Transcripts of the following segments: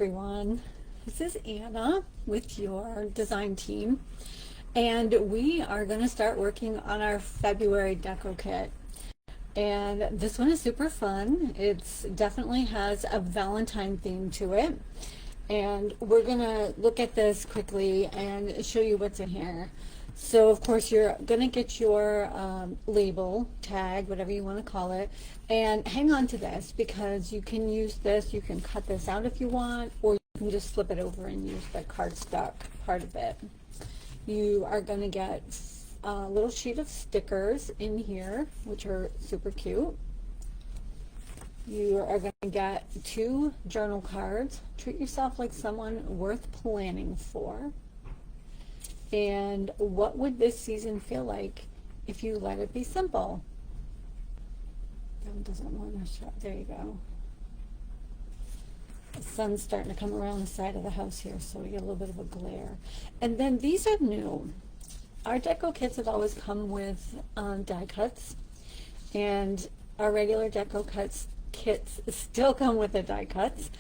everyone. This is Anna with your design team, and we are going to start working on our February deco kit. And this one is super fun. It's definitely has a Valentine theme to it. And we're going to look at this quickly and show you what's in here. So of course you're going to get your label, tag, whatever you want to call it, and hang on to this because you can use this, you can cut this out if you want, or you can just flip it over and use the cardstock part of it. You are going to get a little sheet of stickers in here, which are super cute. You are going to get 2 journal cards. Treat yourself like someone worth planning for. And what would this season feel like if you let it be simple? That one doesn't want to show. There you go. The sun's starting to come around the side of the house here, so we get a little bit of a glare. And then these are new. Our deco kits have always come with die cuts, and our regular deco kits still come with the die cuts.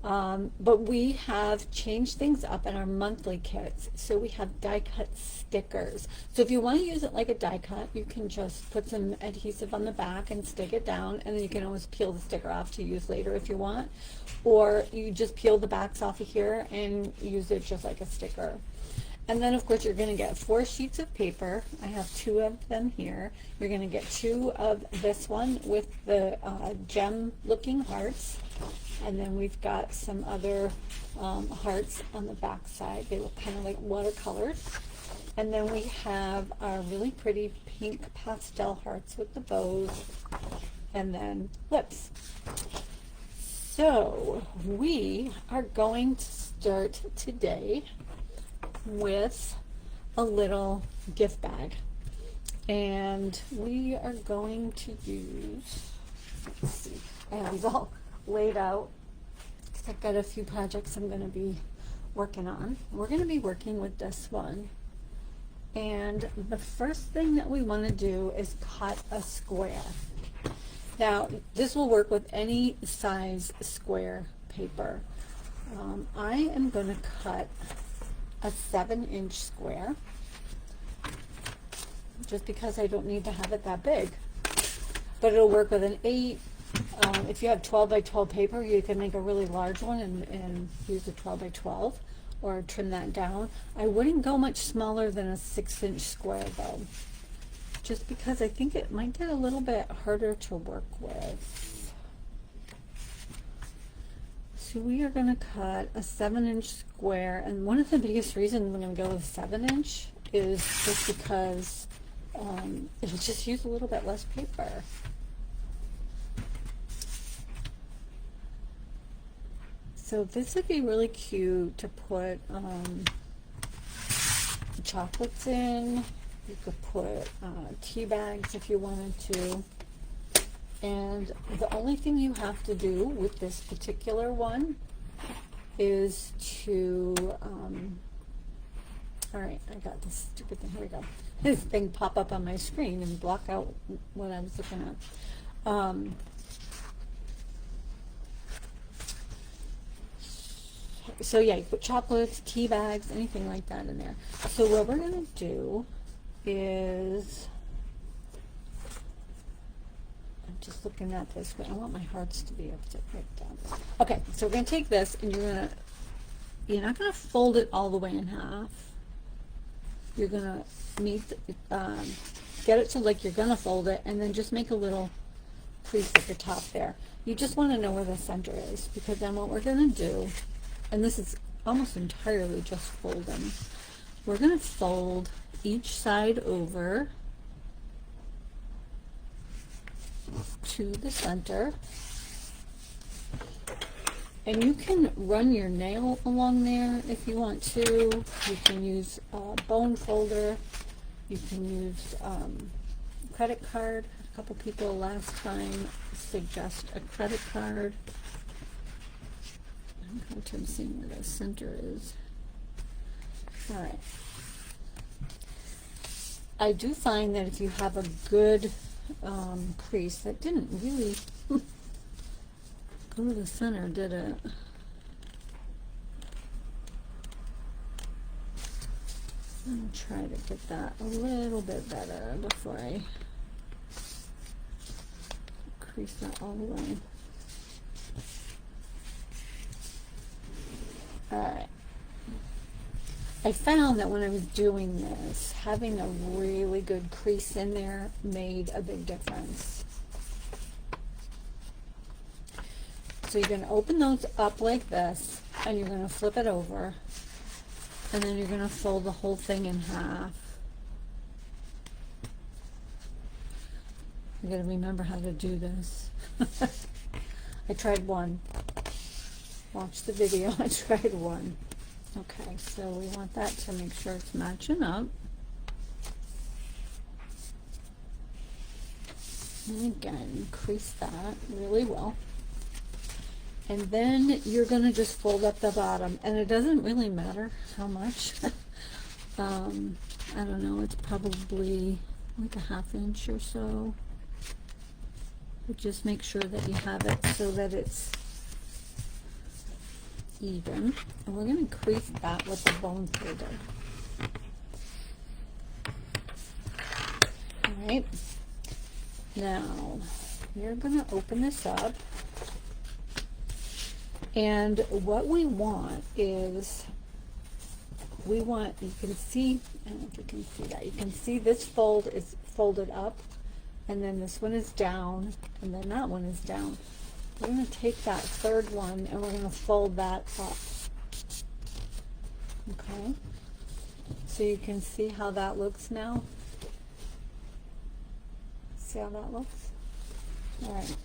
But we have changed things up in our monthly kits. So we have die cut stickers. So if you want to use it like a die cut, you can just put some adhesive on the back and stick it down, and then you can always peel the sticker off to use later if you want. Or you just peel the backs off of here and use it just like a sticker. And then of course you're going to get 4 sheets of paper. I have 2 of them here. You're going to get 2 of this one with the gem looking hearts. And then we've got some other hearts on the back side. They look kind of like watercolors. And then we have our really pretty pink pastel hearts with the bows, and then lips. So we are going to start today with a little gift bag. And we are going to use, let's see, I have these all laid out because I've got a few projects I'm going to be working on. We're going to be working with this one, and the first thing that we want to do is cut a square. Now this will work with any size square paper. I am going to cut a 7-inch square just because I don't need to have it that big, but it'll work with an 8. If you have 12 by 12 paper, you can make a really large one and use a 12 by 12 or trim that down. I wouldn't go much smaller than a 6-inch square though, just because I think it might get a little bit harder to work with. So we are going to cut a 7-inch square, and one of the biggest reasons I'm going to go with 7-inch is just because it'll just use a little bit less paper. So this would be really cute to put chocolates in. You could put tea bags if you wanted to. And the only thing you have to do with this particular one is to, all right, I got this stupid thing, here we go. This thing pop up on my screen and block out what I was looking at. So yeah, you put chocolates, tea bags, anything like that in there. So what we're going to do is, I'm just looking at this, but I want my hearts to be upside right down. Okay, so we're going to take this, and you're not going to fold it all the way in half. You're going to get it to like you're going to fold it, and then just make a little crease at the top there. You just want to know where the center is, because then what we're going to do, and this is almost entirely just folding, we're going to fold each side over to the center, and you can run your nail along there if you want to. You can use a bone folder, you can use credit card. A couple people last time suggest a credit card. I'm going to see where the center is. All right. I do find that if you have a good crease that didn't really go to the center, did it? I'm try to get that a little bit better before I crease that all the way. Alright. I found that when I was doing this, having a really good crease in there made a big difference. So you're going to open those up like this, and you're going to flip it over, and then you're going to fold the whole thing in half. You got to remember how to do this. I tried one. Watch the video. I tried one. Okay, so we want that to make sure it's matching up. And again, crease that really well. And then you're going to just fold up the bottom. And it doesn't really matter how much. I don't know, it's probably like a 1/2 inch or so. But just make sure that you have it so that it's even. And we're going to crease that with the bone folder. Alright. Now, you're going to open this up. And what we want is, you can see, I don't know if you can see that, you can see this fold is folded up, and then this one is down, and then that one is down. We're going to take that third one and we're going to fold that up. Okay? So you can see how that looks now. See how that looks? Alright.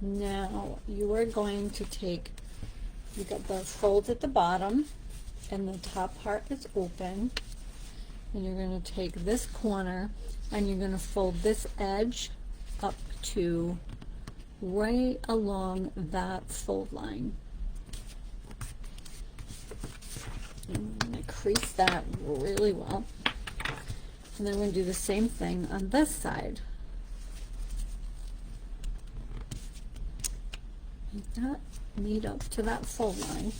Now you are going to take, you got the folds at the bottom and the top part is open, and you're going to take this corner and you're going to fold this edge up to right along that fold line. And I'm going to crease that really well, and then we're going to do the same thing on this side. Make that meet up to that fold line,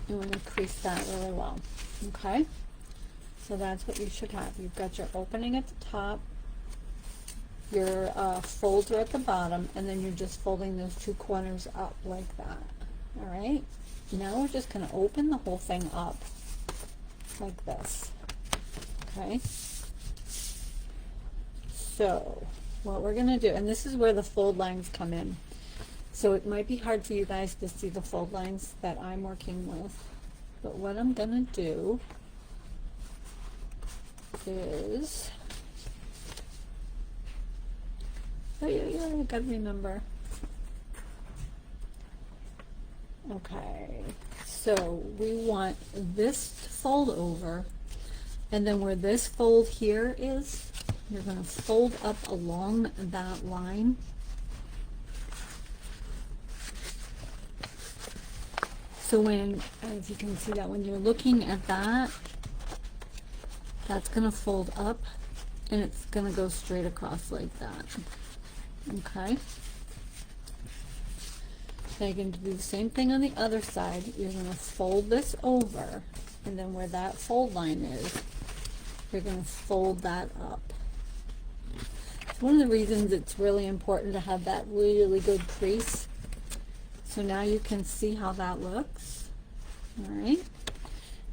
and we're going to crease that really well. Okay, so that's what you should have. You've got your opening at the top, your folds are at the bottom, and then you're just folding those two corners up like that. All right, now we're just going to open the whole thing up like this. Okay, so what we're going to do, and this is where the fold lines come in, so it might be hard for you guys to see the fold lines that I'm working with, but what I'm going to do is, you gotta remember. Okay, so we want this to fold over, and then where this fold here is, you're going to fold up along that line. So when, as you can see that when you're looking at that, that's going to fold up, and it's going to go straight across like that. Okay. Now you're going to do the same thing on the other side. You're going to fold this over, and then where that fold line is, you're going to fold that up. One of the reasons it's really important to have that really good crease. So now you can see how that looks. All right.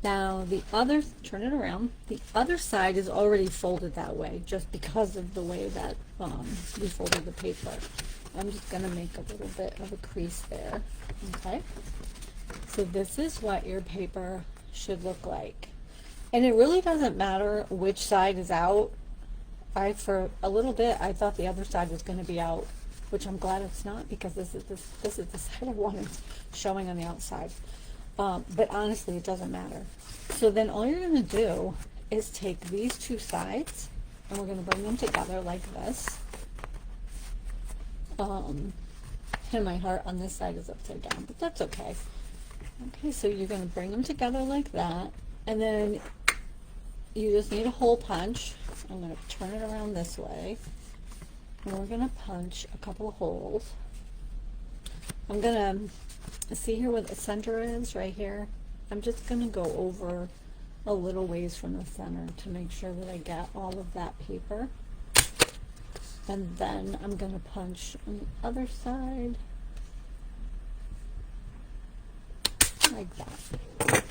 Now the other, turn it around. The other side is already folded that way, just because of the way that we folded the paper. I'm just going to make a little bit of a crease there. Okay. So this is what your paper should look like. And it really doesn't matter which side is out. For a little bit, I thought the other side was going to be out, which I'm glad it's not, because this is the side I wanted showing on the outside. But honestly, it doesn't matter. So then all you're going to do is take these two sides, and we're going to bring them together like this. And my heart on this side is upside down, but that's okay. Okay, so you're going to bring them together like that, and then you just need a hole punch. I'm going to turn it around this way, and we're going to punch a couple of holes. I'm gonna see here where the center is, right here. I'm just gonna go over a little ways from the center to make sure that I get all of that paper. And then I'm gonna punch on the other side like that.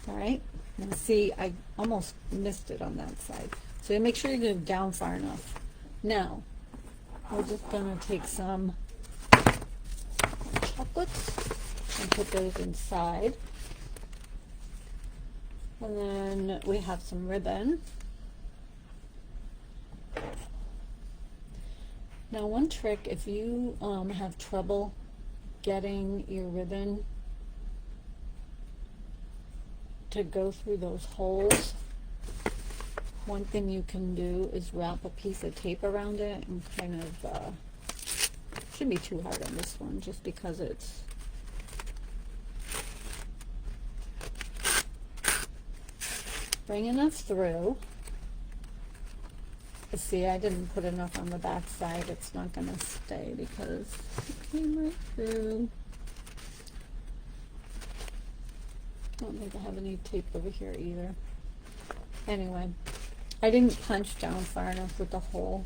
All right, and see, I almost missed it on that side. So you make sure you go down far enough. Now, we're just gonna take some chocolates and put those inside. And then we have some ribbon. Now, one trick, if you have trouble getting your ribbon to go through those holes, one thing you can do is wrap a piece of tape around it and kind of, shouldn't be too hard on this one just because it's bring enough through. See, I didn't put enough on the back side. It's not going to stay because it came right through. I don't think I have any tape over here either. Anyway, I didn't punch down far enough with the hole,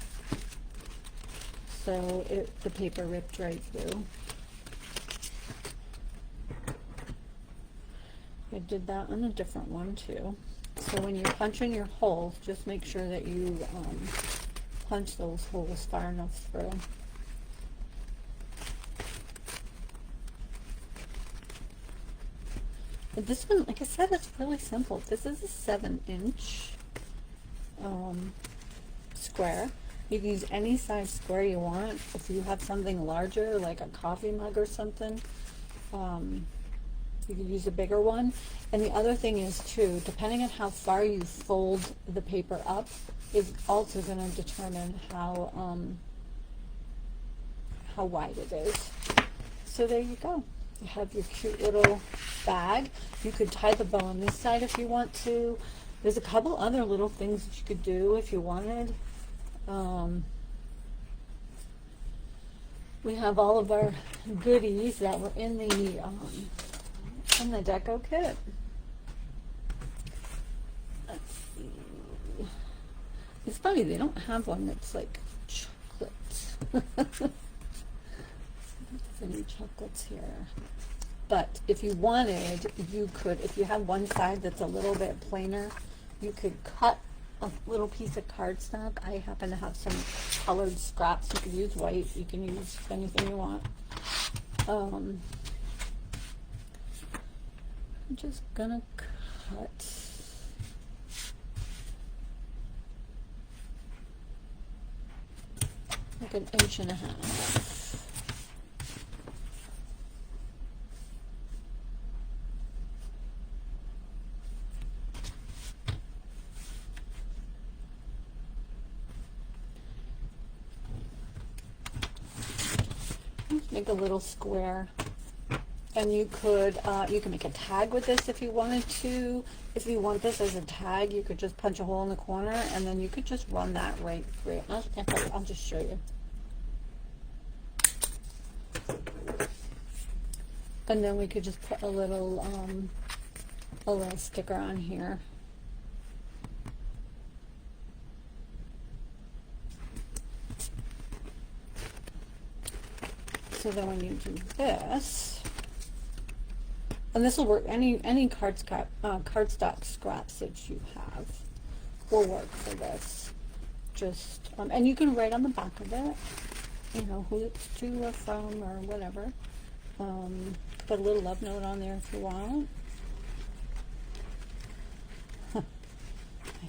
so the paper ripped right through. I did that on a different one too. So when you're punching your holes, just make sure that you punch those holes far enough through. But this one, like I said, it's really simple. This is a 7-inch square. You can use any size square you want. If you have something larger, like a coffee mug or something, you can use a bigger one. And the other thing is too, depending on how far you fold the paper up, is also going to determine how wide it is. So there you go. You have your cute little bag. You could tie the bow on this side if you want to. There's a couple other little things that you could do if you wanted. We have all of our goodies that were in the DECO kit. Let's see. It's funny, they don't have one that's like chocolate. Any chocolates here. But if you wanted, you could, if you have one side that's a little bit plainer, you could cut a little piece of cardstock. I happen to have some colored scraps. You could use white, you can use anything you want. I'm just gonna cut like 1.5 inches. Make a little square, and you can make a tag with this if you wanted to. If you want this as a tag, you could just punch a hole in the corner, and then you could just run that right through. I'll just show you. And then we could just put a little sticker on here. So then when you do this, and this will work, any cardstock scraps that you have will work for this. Just, and you can write on the back of it, you know, who it's to or from or whatever. Put a little love note on there if you want. My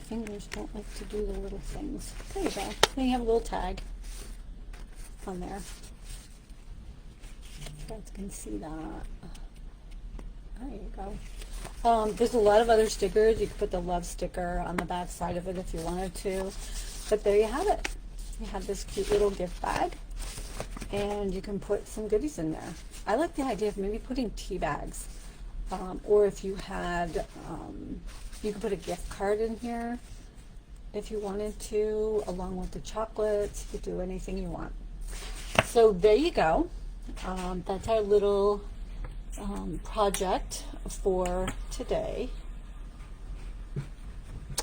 fingers don't like to do the little things. There you go. Then you have a little tag on there. You guys can see that. There you go. There's a lot of other stickers. You could put the love sticker on the back side of it if you wanted to. But there you have it. You have this cute little gift bag, and you can put some goodies in there. I like the idea of maybe putting tea bags, or if you had, you could put a gift card in here if you wanted to, along with the chocolates. You could do anything you want. So there you go. that's our little project for today.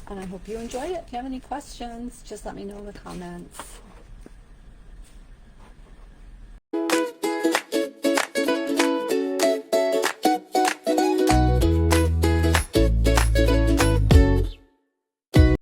And I hope you enjoyed it. If you have any questions, just let me know in the comments.